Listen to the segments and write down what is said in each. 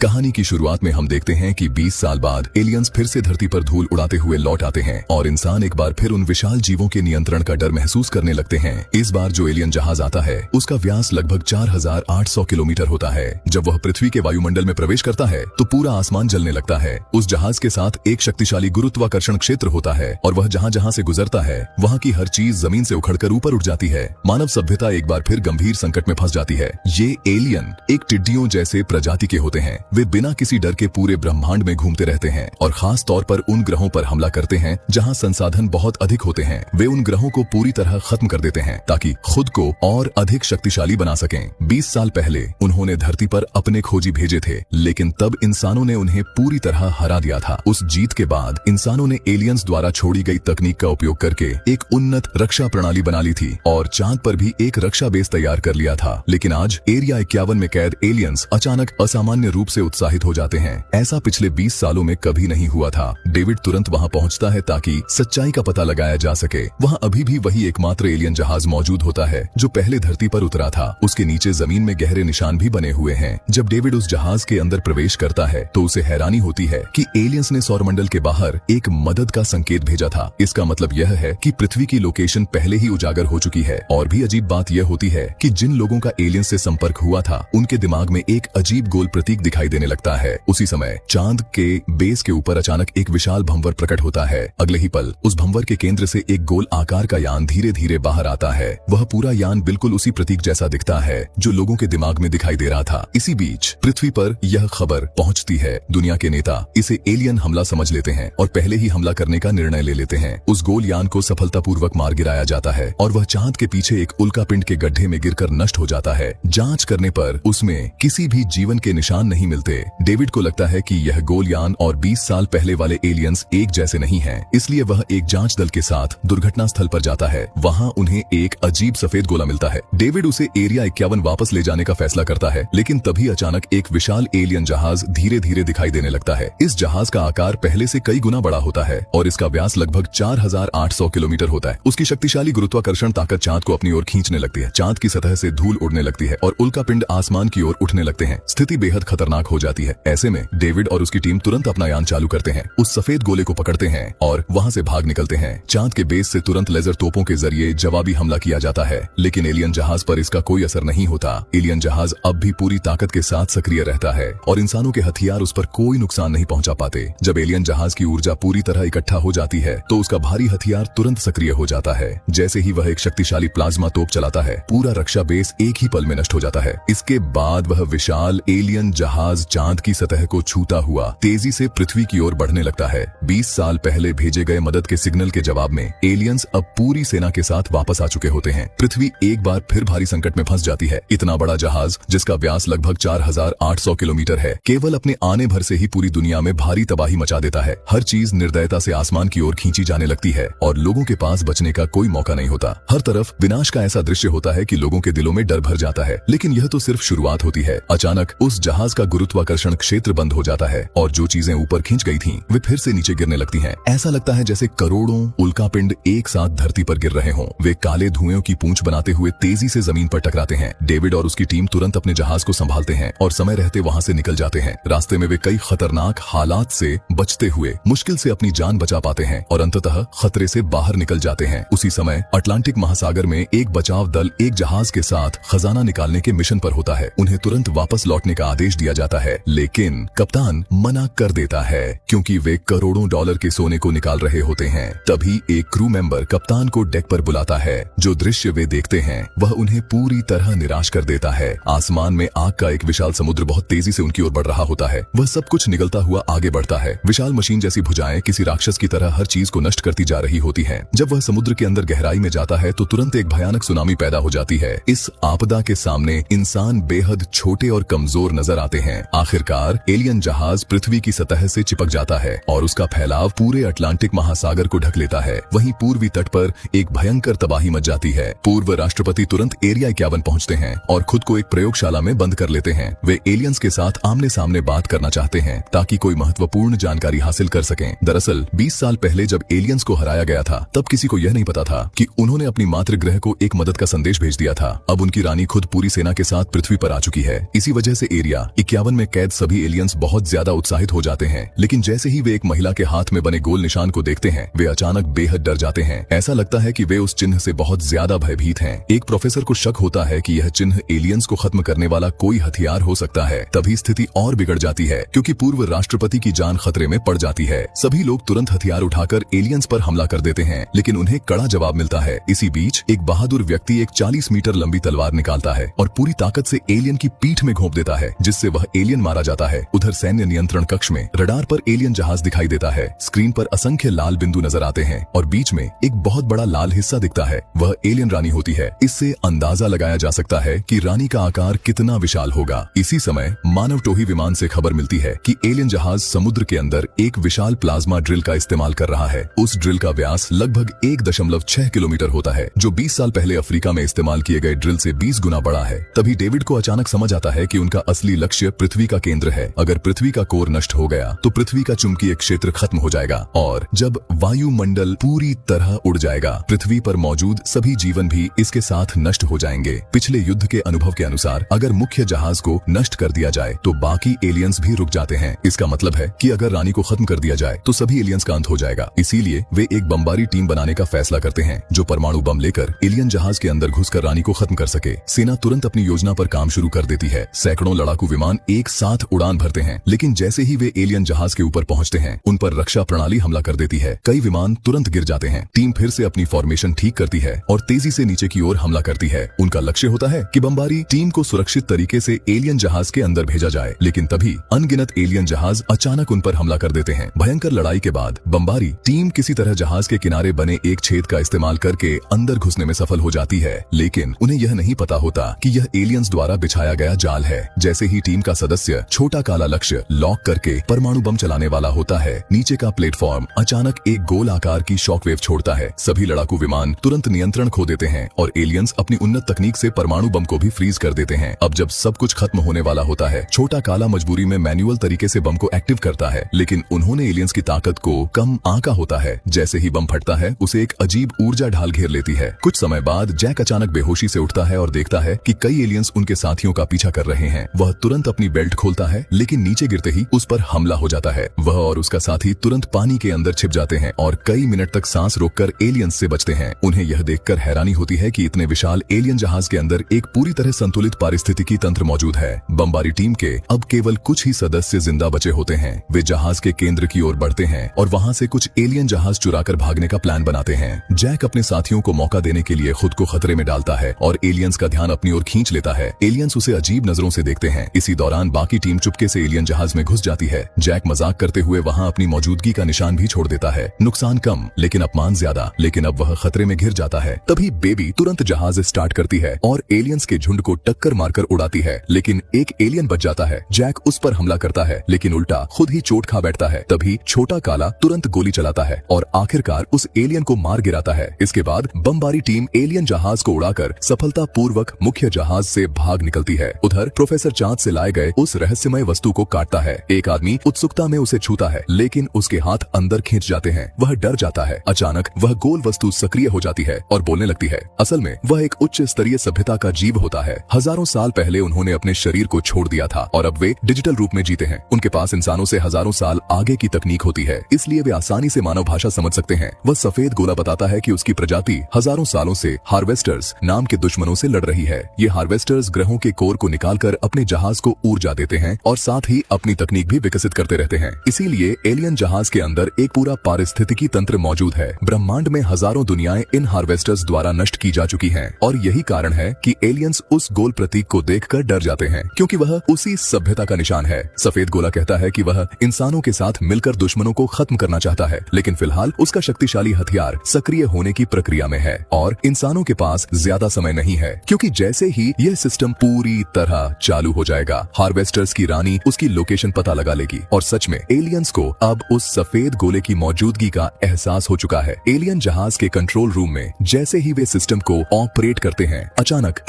कहानी की शुरुआत में हम देखते हैं कि 20 साल बाद एलियंस फिर से धरती पर धूल उड़ाते हुए लौट आते हैं और इंसान एक बार फिर उन विशाल जीवों के नियंत्रण का डर महसूस करने लगते हैं। इस बार जो एलियन जहाज आता है उसका व्यास लगभग 4800 किलोमीटर होता है। जब वह पृथ्वी के वायुमंडल में प्रवेश करता है तो पूरा आसमान जलने लगता है। उस जहाज के साथ एक शक्तिशाली गुरुत्वाकर्षण क्षेत्र होता है और वह जहाँ जहाँ से गुजरता है वहाँ की हर चीज जमीन से उखड़कर ऊपर उठ जाती है। मानव सभ्यता एक बार फिर गंभीर संकट में फंस जाती है। ये एलियन एक टिड्डियों जैसे प्रजाति के होते हैं। वे बिना किसी डर के पूरे ब्रह्मांड में घूमते रहते हैं और खास तौर पर उन ग्रहों पर हमला करते हैं जहां संसाधन बहुत अधिक होते हैं। वे उन ग्रहों को पूरी तरह खत्म कर देते हैं ताकि खुद को और अधिक शक्तिशाली बना सकें। 20 साल पहले उन्होंने धरती पर अपने खोजी भेजे थे, लेकिन तब इंसानों ने उन्हें पूरी तरह हरा दिया था। उस जीत के बाद इंसानों ने एलियंस द्वारा छोड़ी गई तकनीक का उपयोग करके एक उन्नत रक्षा प्रणाली बना ली थी और चांद पर भी एक रक्षा बेस तैयार कर लिया था। लेकिन आज एरिया 51 में कैद एलियंस अचानक असामान्य रूप से उत्साहित हो जाते हैं। ऐसा पिछले 20 सालों में कभी नहीं हुआ था। डेविड तुरंत वहां पहुंचता है ताकि सच्चाई का पता लगाया जा सके। वहां अभी भी वही एकमात्र एलियन जहाज मौजूद होता है जो पहले धरती पर उतरा था। उसके नीचे जमीन में गहरे निशान भी बने हुए हैं। जब डेविड उस जहाज के अंदर प्रवेश करता है तो उसे हैरानी होती है कि एलियंस ने सौरमंडल के बाहर एक मदद का संकेत भेजा था। इसका मतलब यह है कि पृथ्वी की लोकेशन पहले ही उजागर हो चुकी है। और भी अजीब बात यह होती है कि जिन लोगों का एलियंस से संपर्क हुआ था उनके दिमाग में एक अजीब गोल प्रतीक दिखाई देने लगता है। उसी समय चांद के बेस के ऊपर अचानक एक विशाल भंवर प्रकट होता है। अगले ही पल उस भंवर के केंद्र से एक गोल आकार का यान धीरे धीरे बाहर आता है। वह पूरा यान बिल्कुल उसी प्रतीक जैसा दिखता है जो लोगों के दिमाग में दिखाई दे रहा था। इसी बीच पृथ्वी पर यह खबर पहुंचती है। दुनिया के नेता इसे एलियन हमला समझ लेते हैं और पहले ही हमला करने का निर्णय ले लेते हैं। उस गोल यान को सफलतापूर्वक मार गिराया जाता है और वह चांद के पीछे एक उल्कापिंड के गड्ढे में गिरकर नष्ट हो जाता है। जांच करने पर उसमें किसी भी जीवन के निशान नहीं मिलते। डेविड को लगता है कि यह गोलयान और 20 साल पहले वाले एलियंस एक जैसे नहीं हैं, इसलिए वह एक जांच दल के साथ दुर्घटना स्थल पर जाता है। वहां उन्हें एक अजीब सफेद गोला मिलता है। डेविड उसे एरिया 51 वापस ले जाने का फैसला करता है, लेकिन तभी अचानक एक विशाल एलियन जहाज धीरे धीरे दिखाई देने लगता है। इस जहाज का आकार पहले से कई गुना बड़ा होता है और इसका व्यास लगभग 4800 किलोमीटर होता है। उसकी शक्तिशाली गुरुत्वाकर्षण ताकत चांद को अपनी ओर खींचने लगती है। चांद की सतह से धूल उड़ने लगती है और उल्कापिंड आसमान की ओर उठने लगते हैं। स्थिति बेहद खतरनाक हो जाती है। ऐसे में डेविड और उसकी टीम तुरंत अपना यान चालू करते हैं, उस सफेद गोले को पकड़ते हैं और वहां से भाग निकलते हैं। चांद के बेस से तुरंत लेजर तोपों के जरिए जवाबी हमला किया जाता है, लेकिन एलियन जहाज पर इसका कोई असर नहीं होता। एलियन जहाज अब भी पूरी ताकत के साथ सक्रिय रहता है और इंसानों के हथियार उस पर कोई नुकसान नहीं पहुंचा पाते। जब एलियन जहाज की ऊर्जा पूरी तरह इकट्ठा हो जाती है तो उसका भारी हथियार तुरंत सक्रिय हो जाता है। जैसे ही वह एक शक्तिशाली प्लाज्मा तोप चलाता है, पूरा रक्षा बेस एक ही पल में नष्ट हो जाता है। इसके बाद वह विशाल एलियन जहाज चांद की सतह को छूता हुआ तेजी से पृथ्वी की ओर बढ़ने लगता है। 20 साल पहले भेजे गए मदद के सिग्नल के जवाब में एलियंस अब पूरी सेना के साथ वापस आ चुके होते हैं। पृथ्वी एक बार फिर भारी संकट में फंस जाती है। इतना बड़ा जहाज जिसका व्यास लगभग 4800 किलोमीटर है, केवल अपने आने भर से ही पूरी दुनिया में भारी तबाही मचा देता है। हर चीज निर्दयता से आसमान की ओर खींची जाने लगती है और लोगों के पास बचने का कोई मौका नहीं होता। हर तरफ विनाश का ऐसा दृश्य होता है कि लोगों के दिलों में डर भर जाता है। लेकिन यह तो सिर्फ शुरुआत होती है। अचानक उस जहाज का गुरुत्वाकर्षण क्षेत्र बंद हो जाता है और जो चीजें ऊपर खींच गई थीं, वे फिर से नीचे गिरने लगती हैं। ऐसा लगता है जैसे करोड़ों उल्कापिंड एक साथ धरती पर गिर रहे हों। वे काले धुएं की पूंछ बनाते हुए तेजी से जमीन पर टकराते हैं। डेविड और उसकी टीम तुरंत अपने जहाज को संभालते हैं और समय रहते वहां से निकल जाते हैं। रास्ते में वे कई खतरनाक हालात से बचते हुए मुश्किल से अपनी जान बचा पाते हैं और अंततः खतरे से बाहर निकल जाते हैं। उसी समय अटलांटिक महासागर में एक बचाव दल एक जहाज के साथ खजाना निकालने के मिशन पर होता है। उन्हें तुरंत वापस लौटने का आदेश दिया जाता है, लेकिन कप्तान मना कर देता है क्योंकि वे करोड़ों डॉलर के सोने को निकाल रहे होते हैं। तभी एक क्रू मेंबर कप्तान को डेक पर बुलाता है। जो दृश्य वे देखते हैं वह उन्हें पूरी तरह निराश कर देता है। आसमान में आग का एक विशाल समुद्र बहुत तेजी से उनकी ओर बढ़ रहा होता है। वह सब कुछ निगलता हुआ आगे बढ़ता है। विशाल मशीन जैसी भुजाएं किसी राक्षस की तरह हर चीज को नष्ट करती जा रही होती हैं। जब वह समुद्र के अंदर गहराई में जाता है तो तुरंत एक भयानक सुनामी पैदा हो जाती है। इस आपदा के सामने इंसान बेहद छोटे और कमजोर नजर आते हैं। आखिरकार एलियन जहाज पृथ्वी की सतह से चिपक जाता है और उसका फैलाव पूरे अटलांटिक महासागर को ढक लेता है। वहीं पूर्वी तट पर एक भयंकर तबाही मच जाती है। पूर्व राष्ट्रपति तुरंत एरिया 51 पहुंचते हैं और खुद को एक प्रयोगशाला में बंद कर लेते हैं। वे एलियंस के साथ आमने सामने बात करना चाहते हैं ताकि कोई महत्वपूर्ण जानकारी हासिल कर सकें। दरअसल 20 साल पहले जब एलियंस को हराया गया था तब किसी को यह नहीं पता था कि उन्होंने अपनी मातृ ग्रह को एक मदद का संदेश भेज दिया था। अब उनकी रानी खुद पूरी सेना के साथ पृथ्वी पर आ चुकी है। इसी वजह से एरिया 51 में कैद सभी एलियंस बहुत ज्यादा उत्साहित हो जाते हैं, लेकिन जैसे ही वे एक महिला के हाथ में बने गोल निशान को देखते हैं, वे अचानक बेहद डर जाते हैं। ऐसा लगता है कि वे उस चिन्ह से बहुत ज्यादा भयभीत हैं। एक प्रोफेसर को शक होता है कि यह चिन्ह एलियंस को खत्म करने वाला कोई हथियार हो सकता है। तभी स्थिति और बिगड़ जाती है, क्योंकि पूर्व राष्ट्रपति की जान खतरे में पड़ जाती है। सभी लोग तुरंत हथियार उठाकर एलियंस पर हमला कर देते हैं, लेकिन उन्हें कड़ा जवाब मिलता है। इसी बीच एक बहादुर व्यक्ति एक 40 मीटर लंबी तलवार निकालता है और पूरी ताकत से एलियन की पीठ में घोंप देता है, जिससे वह एलियन मारा जाता है। उधर सैन्य नियंत्रण कक्ष में रडार पर एलियन जहाज दिखाई देता है। स्क्रीन पर असंख्य लाल बिंदु नजर आते हैं और बीच में एक बहुत बड़ा लाल हिस्सा दिखता है। वह एलियन रानी होती है। इससे अंदाजा लगाया जा सकता है कि रानी का आकार कितना विशाल होगा। इसी समय मानव टोही विमान से खबर मिलती है कि एलियन जहाज समुद्र के अंदर एक विशाल प्लाज्मा ड्रिल का इस्तेमाल कर रहा है। उस ड्रिल का व्यास लगभग 1.6 किलोमीटर होता है, जो 20 साल पहले अफ्रीका में इस्तेमाल किए गए ड्रिल से 20 गुना बड़ा है। तभी डेविड को अचानक समझ आता है कि उनका असली लक्ष्य पृथ्वी का केंद्र है। अगर पृथ्वी का कोर नष्ट हो गया तो पृथ्वी का चुंबकीय क्षेत्र खत्म हो जाएगा, और जब वायुमंडल पूरी तरह उड़ जाएगा, पृथ्वी पर मौजूद सभी जीवन भी इसके साथ नष्ट हो जाएंगे। पिछले युद्ध के अनुभव के अनुसार अगर मुख्य जहाज को नष्ट कर दिया जाए तो बाकी एलियंस भी रुक जाते हैं। इसका मतलब है कि अगर रानी को खत्म कर दिया जाए तो सभी एलियंस का अंत हो जाएगा। इसीलिए वे एक बमबारी टीम बनाने का फैसला करते हैं, जो परमाणु बम लेकर एलियन जहाज के अंदर घुसकर रानी को खत्म कर सके। सेना तुरंत अपनी योजना पर काम शुरू कर देती है। सैकड़ों लड़ाकू विमान एक साथ उड़ान भरते हैं, लेकिन जैसे ही वे एलियन जहाज के ऊपर पहुंचते हैं, उन पर रक्षा प्रणाली हमला कर देती है। कई विमान तुरंत गिर जाते हैं। टीम फिर से अपनी फॉर्मेशन ठीक करती है और तेजी से नीचे की ओर हमला करती है। उनका लक्ष्य होता है कि बमबारी टीम को सुरक्षित तरीके से एलियन जहाज के अंदर भेजा जाए, लेकिन तभी अनगिनत एलियन जहाज अचानक उन पर हमला कर देते हैं। भयंकर लड़ाई के बाद बमबारी टीम किसी तरह जहाज के किनारे बने एक छेद का इस्तेमाल करके अंदर घुसने में सफल हो जाती है, लेकिन उन्हें यह नहीं पता होता कि यह एलियंस द्वारा बिछाया गया जाल है। जैसे ही टीम का सदस्य छोटा काला लक्ष्य लॉक करके परमाणु बम चलाने वाला होता है, नीचे का प्लेटफॉर्म अचानक एक गोल आकार की शॉकवेव छोड़ता है। सभी लड़ाकू विमान तुरंत नियंत्रण खो देते हैं और एलियंस अपनी उन्नत तकनीक से परमाणु बम को भी फ्रीज कर देते हैं। अब जब सब कुछ खत्म होने वाला होता है, छोटा काला मजबूरी में मैन्युअल तरीके से बम को एक्टिव करता है, लेकिन उन्होंने एलियंस की ताकत को कम आंका होता है। जैसे ही बम फटता है, उसे एक अजीब ऊर्जा ढाल घेर लेती है। कुछ समय बाद जैक अचानक बेहोशी से उठता है और देखता है कि कई एलियंस उनके साथियों का पीछा कर रहे हैं। वह तुरंत अपनी बेल्ट खोलता है, लेकिन नीचे गिरते ही उस पर हमला हो जाता है। वह और उसका साथी तुरंत पानी के अंदर छिप जाते हैं और कई मिनट तक सांस रोककर एलियंस से बचते हैं। उन्हें यह देखकर हैरानी होती है कि इतने विशाल एलियन जहाज के अंदर एक पूरी तरह संतुलित पारिस्थितिकी तंत्र मौजूद है। बमबारी टीम के अब केवल कुछ ही सदस्य जिंदा बचे होते हैं। वे जहाज के केंद्र की ओर बढ़ते हैं और वहां से कुछ एलियन जहाज चुराकर भागने का प्लान बनाते हैं। जैक अपने साथियों को मौका देने के लिए खुद को खतरे में डालता है और एलियंस का ध्यान अपनी ओर खींच लेता है। एलियंस उसे अजीब नजरों से देखते हैं। इसी दौरान बाकी टीम चुपके से एलियन जहाज में घुस जाती है। जैक मजाक करते हुए वहां अपनी मौजूदगी का निशान भी छोड़ देता है। नुकसान कम, लेकिन अपमान ज्यादा। लेकिन अब वह खतरे में घिर जाता है। तभी बेबी तुरंत जहाज स्टार्ट करती है और एलियंस के झुंड को टक्कर मारकर उड़ाती है, लेकिन एक एलियन बच जाता है। जैक उस पर हमला करता है, लेकिन उल्टा खुद ही चोट खा बैठता है। तभी छोटा काला तुरंत गोली चलाता है और आखिरकार उस एलियन को मार गिराता है। इसके बाद बमबारी टीम एलियन जहाज को उड़ाकर सफलतापूर्वक मुख्य जहाज से भाग निकलती है। उधर प्रोफेसर चांद से लाए गए उस रहस्यमय वस्तु को काटता है। एक आदमी उत्सुकता में उसे छूता है, लेकिन उसके हाथ अंदर खींच जाते हैं। वह डर जाता है। अचानक वह गोल वस्तु सक्रिय हो जाती है और बोलने लगती है। असल में वह एक उच्च स्तरीय सभ्यता का जीव होता है। हजारों साल पहले उन्होंने अपने शरीर को छोड़ दिया था और अब वे डिजिटल रूप में जीते हैं। उनके पास इंसानों से हजारों साल आगे की तकनीक होती है, इसलिए वे आसानी से मानव भाषा समझ सकते हैं। वह सफेद गोला बताता है कि उसकी प्रजाति हजारों सालों से हार्वेस्टर्स नाम के दुश्मनों से लड़ रही है। ये हार्वेस्टर्स ग्रहों के कोर को निकालकर अपने जहाज को ऊर्जा देते हैं और साथ ही अपनी तकनीक भी विकसित करते रहते हैं। इसीलिए एलियन जहाज के अंदर एक पूरा पारिस्थितिकी तंत्र मौजूद है। ब्रह्मांड में हजारों दुनियाएं इन हार्वेस्टर्स द्वारा नष्ट की जा चुकी हैं और यही कारण है कि एलियंस उस गोल प्रतीक को देखकर डर जाते हैं, क्योंकि वह उसी सभ्यता का निशान है। सफेद गोला कहता है कि वह इंसानों के साथ मिलकर दुश्मनों को खत्म करना चाहता है, लेकिन फिलहाल उसका शक्तिशाली हथियार सक्रिय होने की प्रक्रिया में है और इंसानों के पास ज्यादा समय नहीं है, क्योंकि जैसे ही यह सिस्टम पूरी तरह चालू हो जाएगा, हार्वेस्टर्स की रानी उसकी लोकेशन पता लगा लेगी और सच में एलियंस को अब उस सफेद गोले की मौजूदगी का एहसास हो चुका है। एलियन जहाज के कंट्रोल रूम में जैसे ही वे सिस्टम को ऑपरेट करते हैं, अचानक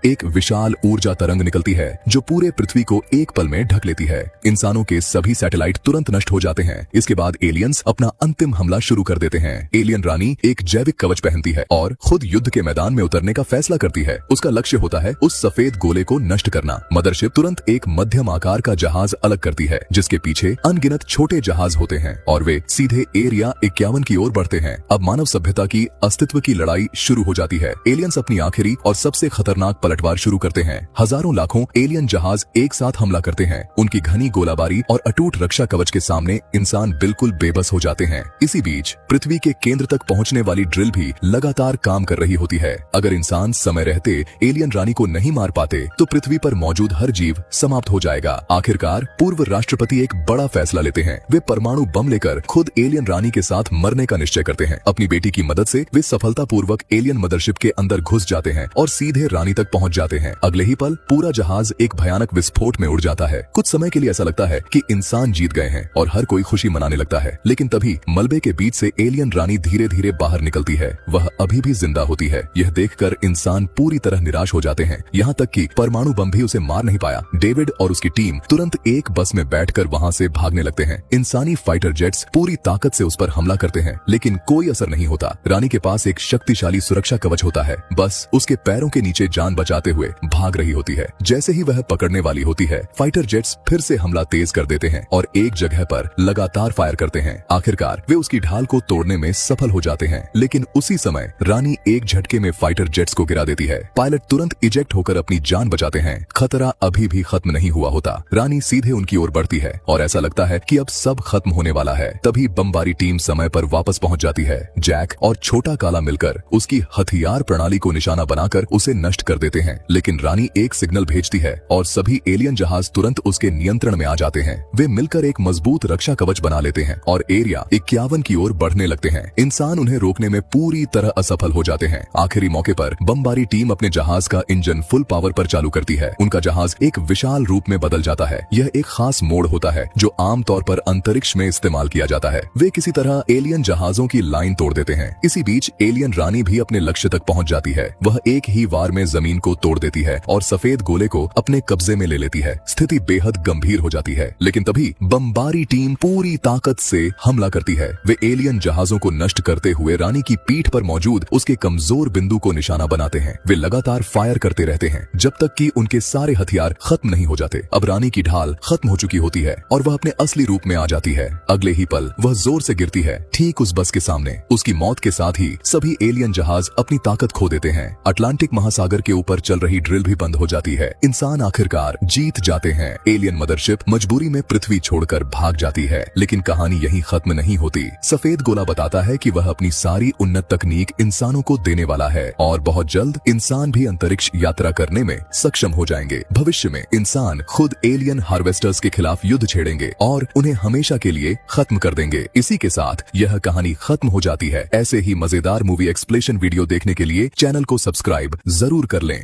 एक विशाल ऊर्जा तरंग निकलती है जो पूरे पृथ्वी को एक पल में ढक लेती है। इंसानों के सभी सैटेलाइट तुरंत नष्ट हो जाते हैं। इसके बाद एलियंस अपना अंतिम हमला शुरू कर देते हैं। एलियन रानी एक जैविक कवच पहनती है और खुद युद्ध के मैदान में उतरने का फैसला करती है। उसका लक्ष्य होता है उस सफेद गोले को नष्ट करना। करना। मदरशिप तुरंत एक मध्यम आकार का जहाज अलग करती है जिसके पीछे अनगिनत छोटे जहाज होते हैं और वे सीधे एरिया 51 की ओर बढ़ते हैं। अब मानव सभ्यता की अस्तित्व की लड़ाई शुरू हो जाती है। एलियंस अपनी आखिरी और सबसे खतरनाक पलटवार शुरू करते हैं। हजारों लाखों एलियन जहाज एक साथ हमला करते हैं। उनकी घनी गोलाबारी और अटूट रक्षा कवच के सामने इंसान बिल्कुल बेबस हो जाते हैं। इसी बीच पृथ्वी के केंद्र तक पहुंचने वाली ड्रिल भी लगातार काम कर रही होती है। अगर इंसान समय रहते एलियन रानी को नहीं मार पाते तो पृथ्वी पर मौजूद हर जीव समाप्त हो जाएगा। आखिरकार पूर्व राष्ट्रपति एक बड़ा फैसला लेते हैं। वे परमाणु बम लेकर खुद एलियन रानी के साथ मरने का निश्चय करते हैं। अपनी बेटी की मदद से वे सफलतापूर्वक एलियन मदरशिप के अंदर घुस जाते हैं और सीधे रानी तक पहुंच जाते हैं। अगले ही पल पूरा जहाज एक भयानक विस्फोट में उड़ जाता है। कुछ समय के लिए ऐसा लगता है कि इंसान जीत गए हैं और हर कोई खुशी मनाने लगता है, लेकिन तभी मलबे के बीच से एलियन रानी धीरे धीरे बाहर निकलती है। वह अभी भी जिंदा होती है। यह देखकर इंसान पूरी तरह निराश हो जाते हैं, यहाँ तक कि परमाणु बम भी उसे मार नहीं पाया। डेविड और उसकी टीम तुरंत एक बस में बैठकर वहाँ से भागने लगते हैं। इंसानी फाइटर जेट्स पूरी ताकत से उस पर हमला करते हैं, लेकिन कोई असर नहीं होता। रानी के पास एक शक्तिशाली सुरक्षा कवच होता है, बस उसके पैरों के नीचे जान बचाते हुए भाग रही होती है। जैसे ही वह पकड़ने वाली होती है, फाइटर जेट्स फिर से हमला तेज कर देते हैं और एक जगह पर लगातार फायर करते हैं। आखिरकार वे उसकी ढाल को तोड़ने में सफल हो जाते हैं, लेकिन उसी समय रानी एक झटके में फाइटर जेट्स को गिरा देती है। पायलट तुरंत इजेक्ट होकर अपनी जान बचाते हैं। खतरा अभी भी खत्म नहीं हुआ होता। रानी सीधे उनकी ओर बढ़ती है और ऐसा लगता है कि अब सब खत्म होने वाला है। तभी बमबारी टीम समय पर वापस पहुंच जाती है। जैक और छोटा काला मिलकर उसकी हथियार प्रणाली को निशाना बनाकर उसे नष्ट कर देते हैं, लेकिन रानी एक सिग्नल भेजती है और सभी एलियन जहाज तुरंत उसके नियंत्रण में आ जाते हैं। वे मिलकर एक मजबूत रक्षा कवच बना लेते हैं और एरिया 51 की ओर बढ़ने लगते हैं। इंसान उन्हें रोकने में पूरी तरह असफल हो जाते हैं। आखिरी मौके पर बमबारी टीम अपने जहाज का इंजन फुल पावर पर चालू करती है। उनका जहाज एक विशाल रूप में बदल जाता है। यह एक खास मोड़ होता है जो आमतौर पर अंतरिक्ष में इस्तेमाल किया जाता है। वे किसी तरह एलियन जहाजों की लाइन तोड़ देते हैं। इसी बीच एलियन रानी भी अपने लक्ष्य तक पहुंच जाती है। वह एक ही वार में जमीन को तोड़ देती है और सफेद गोले को अपने कब्जे में ले लेती है। स्थिति बेहद गंभीर हो जाती है, लेकिन तभी बमबारी टीम पूरी ताकत से हमला करती है। वे एलियन जहाजों को नष्ट करते हुए रानी की पीठ पर मौजूद उसके कमजोर बिंदु को निशाना बनाते हैं। वे लगातार फायर करते रहते हैं जब तक कि उनके सारे हथियार खत्म नहीं हो जाते। अब रानी की ढाल खत्म हो चुकी होती है और वह अपने असली रूप में आ जाती है। अगले ही पल वह जोर से गिरती है ठीक उस बस के सामने। उसकी मौत के साथ ही सभी एलियन जहाज अपनी ताकत खो देते हैं। अटलांटिक महासागर के ऊपर चल रही ड्रिल भी बंद हो जाती है। इंसान आखिरकार जीत जाते हैं। एलियन मदरशिप मजबूरी में पृथ्वी छोड़कर भाग जाती है, लेकिन कहानी यहीं खत्म नहीं होती। सफेद गोला बताता है कि वह अपनी सारी उन्नत तकनीक इंसानों को देने वाला है और बहुत जल्द इंसान भी अंतरिक्ष यात्रा करने में सक्षम हो जाएंगे। भविष्य में इंसान खुद एलियन हार्वेस्टर्स के खिलाफ युद्ध छेड़ेंगे और उन्हें हमेशा के लिए खत्म कर देंगे। इसी के साथ यह कहानी खत्म हो जाती है। ऐसे ही मजेदार मूवी एक्सप्लेनेशन वीडियो देखने के लिए चैनल को सब्सक्राइब जरूर कर लें।